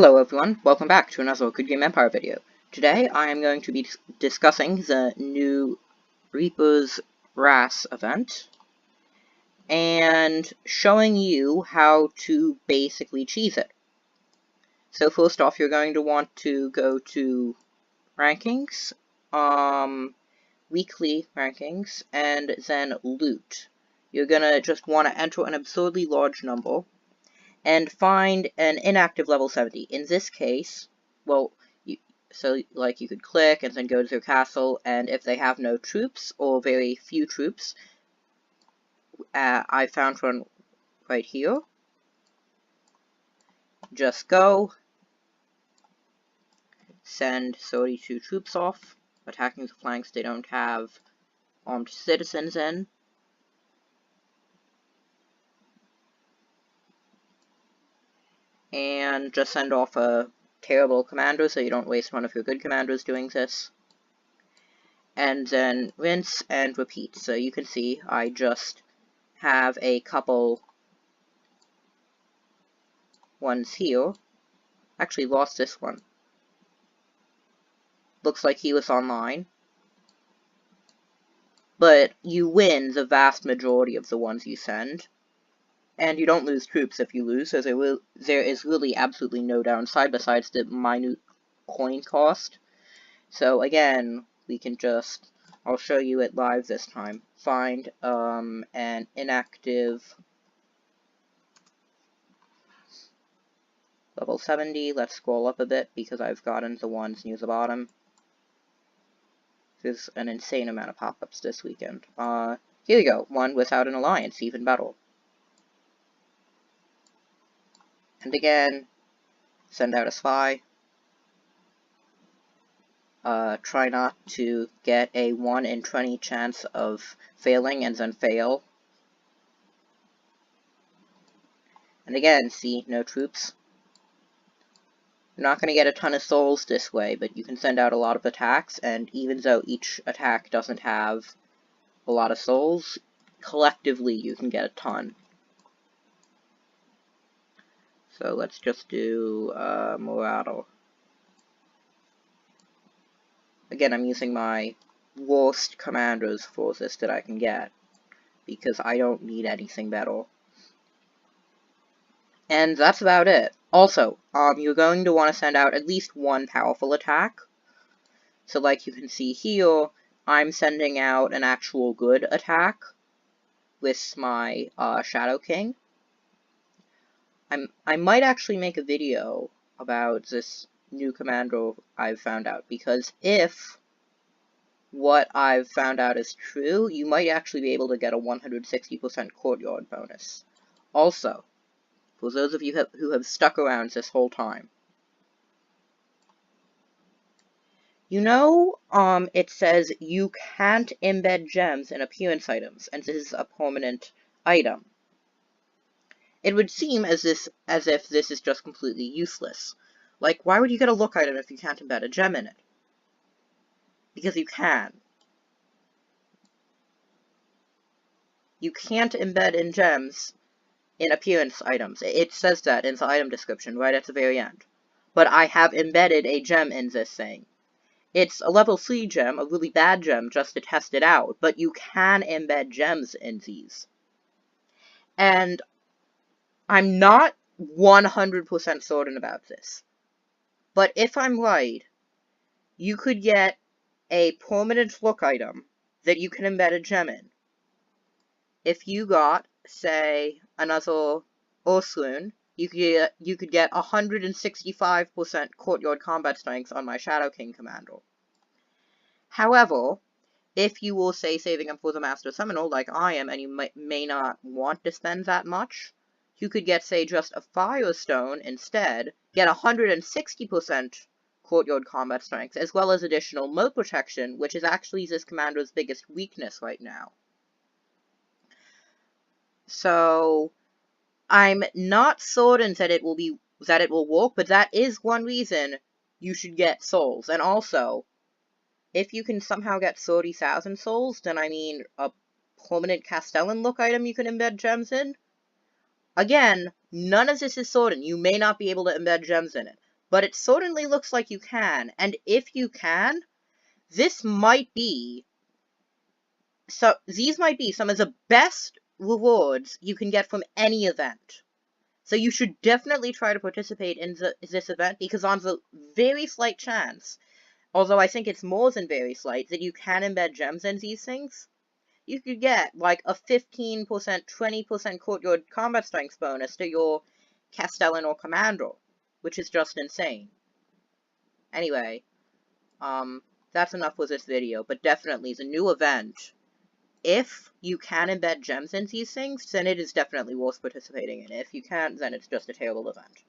Hello everyone, welcome back to another Goodgame Empire video. Today I am going to be discussing the new Reaper's Wrath event and showing you how to basically cheese it. So first off, you're going to want to go to rankings, weekly rankings, and then loot. You're gonna just want to enter an absurdly large number and find an inactive level 70. In this case, well, you could click and then go to their castle, and if they have no troops or very few troops, I found one right here. Just go, send 32 troops off, attacking the flanks they don't have armed citizens in. And just send off a terrible commander so you don't waste one of your good commanders doing this. And then rinse and repeat. So you can see I just have a couple ones here. Actually lost this one. Looks like he was online. But you win the vast majority of the ones you send. And you don't lose troops if you lose, so there is really absolutely no downside besides the minute coin cost. So again, we can just, I'll show you it live this time. Find an inactive level 70. Let's scroll up a bit because I've gotten the ones near the bottom. There's an insane amount of pop-ups this weekend. Here we go. One without an alliance, even better. And again, send out a spy. Try not to get a 1 in 20 chance of failing and then fail. And again, see, no troops. You're not going to get a ton of souls this way, but you can send out a lot of attacks, and even though each attack doesn't have a lot of souls, collectively you can get a ton. So let's just do Morado. Again, I'm using my worst commanders for this that I can get, because I don't need anything better. And that's about it. Also, you're going to want to send out at least one powerful attack. So like you can see here, I'm sending out an actual good attack with my Shadow King. I might actually make a video about this new commander I've found out, because if what I've found out is true, you might actually be able to get a 160% courtyard bonus. Also, for those of you who have stuck around this whole time, you know, it says you can't embed gems in appearance items, and this is a permanent item. It would seem as if this is just completely useless. Like, why would you get a look item if you can't embed a gem in it? Because you can. You can't embed in gems in appearance items. It says that in the item description right at the very end. But I have embedded a gem in this thing. It's a level 3 gem, a really bad gem, just to test it out, but you can embed gems in these. And I'm not 100% certain about this, but if I'm right, you could get a permanent look item that you can embed a gem in. If you got, say, another Ursloon, you could get 165% courtyard combat strength on my Shadow King commander. However, if you will, say, saving him for the Master Summoner, like I am, and you may not want to spend that much, you could get, say, just a Firestone instead, get 160% courtyard combat strength, as well as additional moat protection, which is actually this commander's biggest weakness right now. So, I'm not certain that it will work, but that is one reason you should get souls. And also, if you can somehow get 30,000 souls, then I mean a permanent Castellan look item you can embed gems in. Again, none of this is certain. You may not be able to embed gems in it. but it certainly looks like you can, and if you can, this might be, these might be some of the best rewards you can get from any event. So you should definitely try to participate in this event, because on the very slight chance, although I think it's more than very slight, that you can embed gems in these things, you could get like a 15%, 20% courtyard combat strength bonus to your Castellan or Commander, which is just insane. Anyway, that's enough with this video, but definitely the new event, if you can embed gems in these things, then it is definitely worth participating in. If you can't, then it's just a terrible event.